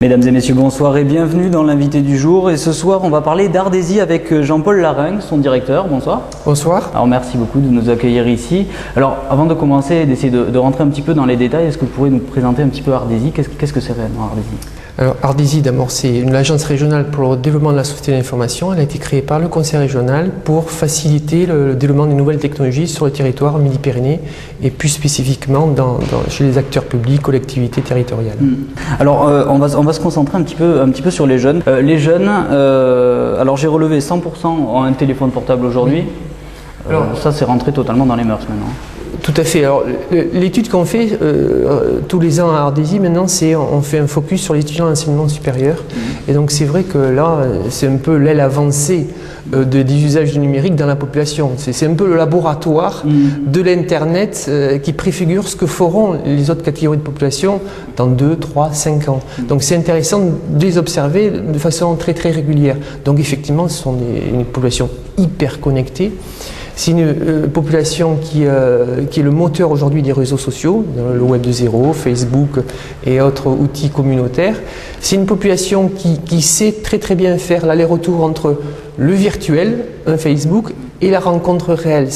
Mesdames et messieurs, bonsoir et bienvenue dans l'invité du jour. Et ce soir, on va parler d'Ardésie avec Jean-Paul Larringue, son directeur. Bonsoir. Bonsoir. Alors merci beaucoup de nous accueillir ici. Alors avant de commencer et d'essayer de rentrer un petit peu dans les détails, est-ce que vous pourriez nous présenter un petit peu Ardésie? Qu'est-ce que c'est réellement Ardésie? Alors Ardésie, d'abord, c'est une agence régionale pour le développement de la société de l'information. Elle a été créée par le Conseil régional pour faciliter le développement des nouvelles technologies sur le territoire Midi-Pyrénées et plus spécifiquement chez les acteurs publics, collectivités territoriales. Alors on va se concentrer un petit peu sur les jeunes. Les jeunes, alors j'ai relevé 100% ont un téléphone portable aujourd'hui. Ça c'est rentré totalement dans les mœurs maintenant. Tout à fait. Alors, l'étude qu'on fait tous les ans à Ardésie, maintenant, on fait un focus sur les étudiants d'enseignement supérieur. Et donc, c'est vrai que là, c'est un peu l'aile avancée des usages du numérique dans la population. C'est un peu le laboratoire de l'Internet qui préfigure ce que feront les autres catégories de population dans 2, 3, 5 ans. Donc, c'est intéressant de les observer de façon très, très régulière. Donc, effectivement, ce sont une population hyper connectée. C'est une population qui est le moteur aujourd'hui des réseaux sociaux, le Web 2.0, Facebook et autres outils communautaires. C'est une population qui sait très très bien faire l'aller-retour entre le virtuel, un Facebook, et la rencontre réelle.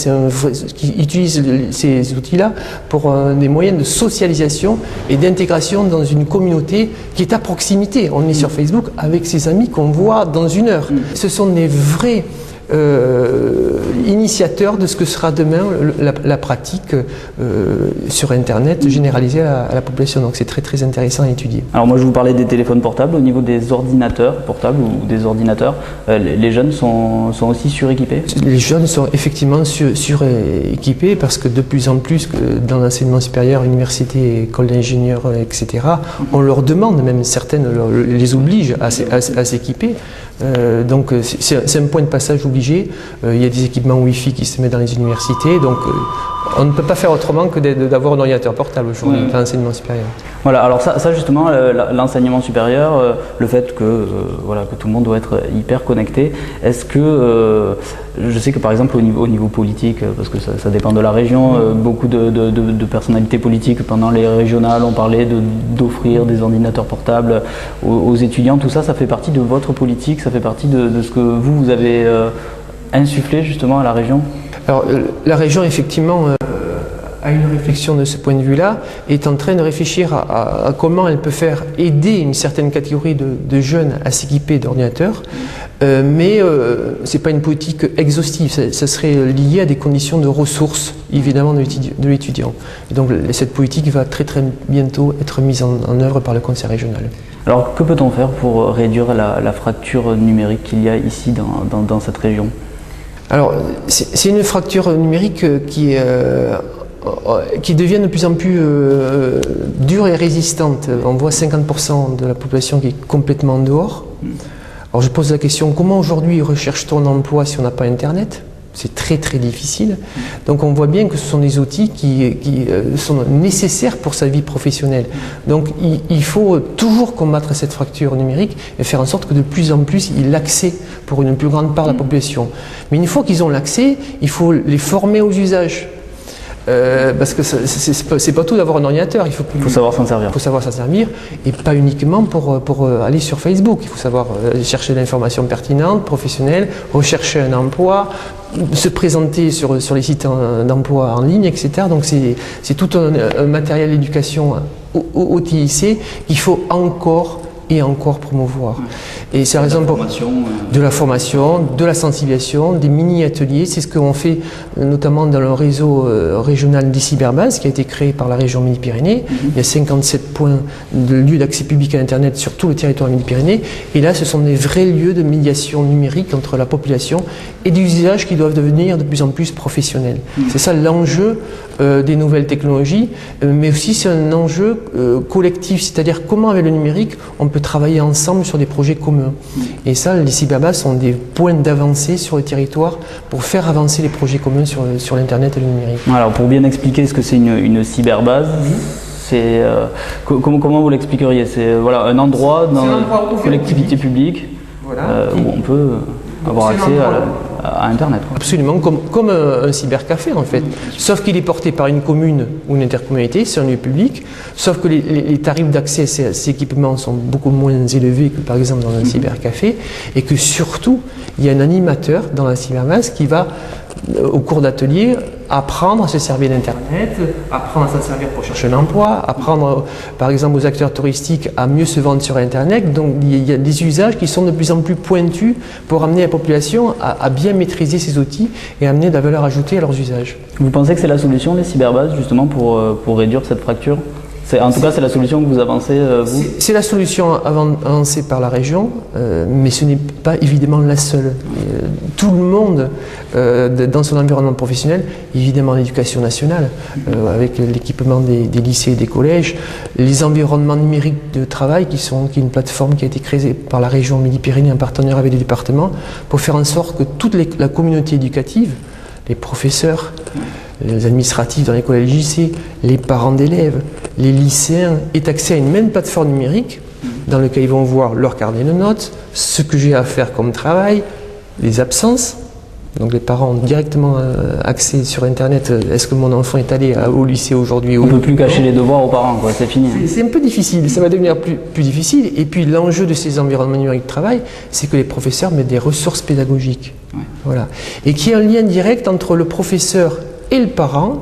Qui utilise ces outils-là pour des moyens de socialisation et d'intégration dans une communauté qui est à proximité. On est sur Facebook avec ses amis qu'on voit dans une heure. Ce sont des vrais initiateur de ce que sera demain la pratique sur Internet généralisée à la population. Donc c'est très très intéressant à étudier. Alors moi je vous parlais des téléphones portables. Au niveau des ordinateurs portables ou des ordinateurs, les jeunes sont aussi suréquipés? Les jeunes sont effectivement suréquipés parce que de plus en plus dans l'enseignement supérieur, université, école d'ingénieurs, etc., on leur demande, même certaines les obligent à s'équiper. Donc c'est un point de passage obligé. Il y a des équipements Wi-Fi qui se mettent dans les universités, donc on ne peut pas faire autrement que d'avoir un ordinateur portable aujourd'hui dans l'enseignement supérieur. Voilà, alors ça justement, l'enseignement supérieur, le fait que tout le monde doit être hyper connecté, est-ce que, je sais que par exemple au niveau politique, parce que ça dépend de la région, beaucoup de personnalités politiques pendant les régionales ont parlé d'offrir des ordinateurs portables aux étudiants, tout ça, ça fait partie de votre politique, ça fait partie de ce que vous avez insufflé justement à la région? Alors la région effectivement a une réflexion de ce point de vue-là, est en train de réfléchir à comment elle peut faire aider une certaine catégorie de jeunes à s'équiper d'ordinateurs, mais ce n'est pas une politique exhaustive, ça serait lié à des conditions de ressources évidemment de l'étudiant. Et donc cette politique va très très bientôt être mise en œuvre par le Conseil régional. Alors que peut-on faire pour réduire la fracture numérique qu'il y a ici dans cette région? Alors c'est une fracture numérique qui devient de plus en plus dure et résistante. On voit 50% de la population qui est complètement dehors. Alors je pose la question, comment aujourd'hui recherche-t-on un emploi si on n'a pas Internet? C'est très très difficile. Donc on voit bien que ce sont des outils qui sont nécessaires pour sa vie professionnelle. Donc il faut toujours combattre cette fracture numérique et faire en sorte que de plus en plus il y ait l'accès pour une plus grande part de la population. Mais une fois qu'ils ont l'accès, il faut les former aux usages. Parce que c'est pas tout d'avoir un ordinateur, il faut savoir s'en servir. Il faut savoir s'en servir, et pas uniquement pour aller sur Facebook. Il faut savoir chercher l'information pertinente, professionnelle, rechercher un emploi, se présenter sur les sites d'emploi en ligne, etc. Donc c'est tout un matériel d'éducation au TIC qu'il faut encore et encore promouvoir. Et c'est la raison pour de la formation, de la sensibilisation, des mini-ateliers. C'est ce qu'on fait notamment dans le réseau régional des cyberbases qui a été créé par la région Midi-Pyrénées. Il y a 57 points de lieux d'accès public à Internet sur tout le territoire Midi-Pyrénées. Et là, ce sont des vrais lieux de médiation numérique entre la population et des usages qui doivent devenir de plus en plus professionnels. C'est ça l'enjeu des nouvelles technologies, mais aussi c'est un enjeu collectif, c'est-à-dire comment avec le numérique on peut travailler ensemble sur des projets communs. Et ça, les cyberbases sont des points d'avancée sur le territoire pour faire avancer les projets communs sur l'Internet et le numérique. Alors pour bien expliquer ce que c'est une cyberbase, Comment vous l'expliqueriez? C'est voilà, un endroit dans la collectivité publique où on peut avoir accès à Internet. Absolument, comme un cybercafé en fait. Sauf qu'il est porté par une commune ou une intercommunalité, c'est un lieu public, sauf que les tarifs d'accès à ces équipements sont beaucoup moins élevés que par exemple dans un cybercafé, et que surtout, il y a un animateur dans la cyberbase qui va, au cours d'ateliers, apprendre à se servir d'Internet, apprendre à s'en servir pour chercher un emploi, apprendre par exemple aux acteurs touristiques à mieux se vendre sur Internet. Donc il y a des usages qui sont de plus en plus pointus pour amener la population à bien maîtriser ces outils et amener de la valeur ajoutée à leurs usages. Vous pensez que c'est la solution, les cyberbases, justement, pour réduire cette fracture? En tout cas, c'est la solution que vous avancez, vous? C'est la solution avancée par la région, mais ce n'est pas évidemment la seule. Tout le monde, dans son environnement professionnel, évidemment l'éducation nationale, avec l'équipement des lycées et des collèges, les environnements numériques de travail, qui est une plateforme qui a été créée par la région Midi-Pyrénées en partenariat avec les départements, pour faire en sorte que toute la communauté éducative, les professeurs, les administratifs dans les collèges et lycées, les parents d'élèves, les lycéens aient accès à une même plateforme numérique dans laquelle ils vont voir leur carnet de notes, ce que j'ai à faire comme travail, les absences. Donc les parents ont directement accès sur Internet. Est-ce que mon enfant est allé au lycée aujourd'hui? On ne peut plus cacher les devoirs aux parents, c'est fini. C'est un peu difficile, ça va devenir plus difficile. Et puis l'enjeu de ces environnements numériques de travail, c'est que les professeurs mettent des ressources pédagogiques. Ouais. Voilà. Et qu'il y ait un lien direct entre le professeur et le parent,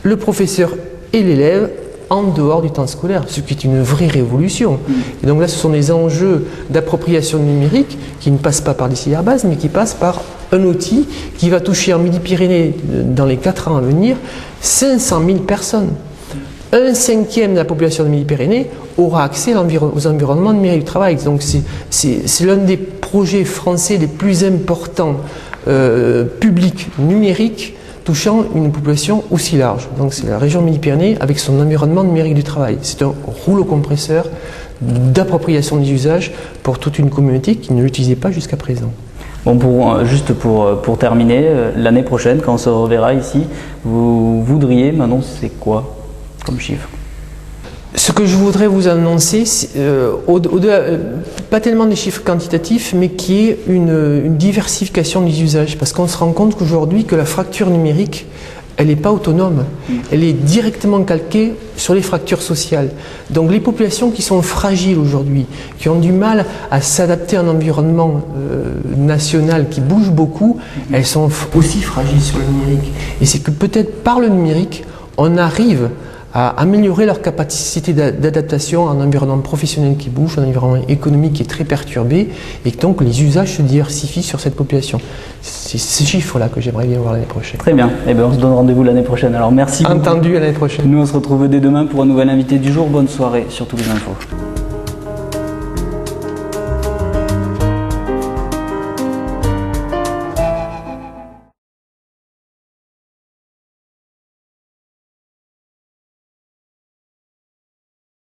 le professeur et l'élève, en dehors du temps scolaire, ce qui est une vraie révolution. Et donc là, ce sont des enjeux d'appropriation numérique qui ne passent pas par des cyberbases, mais qui passent par un outil qui va toucher en Midi-Pyrénées, dans les 4 ans à venir, 500 000 personnes. Un cinquième de la population de Midi-Pyrénées aura accès aux environnements numériques du travail. Donc c'est l'un des projets français les plus importants publics numériques touchant une population aussi large. Donc c'est la région Midi-Pyrénées avec son environnement numérique du travail. C'est un rouleau compresseur d'appropriation des usages pour toute une communauté qui ne l'utilisait pas jusqu'à présent. Bon, juste pour terminer, l'année prochaine, quand on se reverra ici, vous voudriez m'annoncer c'est quoi comme chiffre? Ce que je voudrais vous annoncer, pas tellement des chiffres quantitatifs, mais qui est une diversification des usages. Parce qu'on se rend compte qu'aujourd'hui, que la fracture numérique, elle n'est pas autonome. Elle est directement calquée sur les fractures sociales. Donc les populations qui sont fragiles aujourd'hui, qui ont du mal à s'adapter à un environnement national qui bouge beaucoup, elles sont aussi fragiles sur le numérique. Et c'est que peut-être par le numérique, on arrive à améliorer leur capacité d'adaptation à un environnement professionnel qui bouge, un environnement économique qui est très perturbé, et que donc les usages se diversifient sur cette population. C'est ces chiffres-là que j'aimerais bien voir l'année prochaine. Très bien, eh bien, on se donne rendez-vous l'année prochaine. Alors merci beaucoup. Entendu, à l'année prochaine. Nous on se retrouve dès demain pour un nouvel invité du jour. Bonne soirée sur Tous les Infos.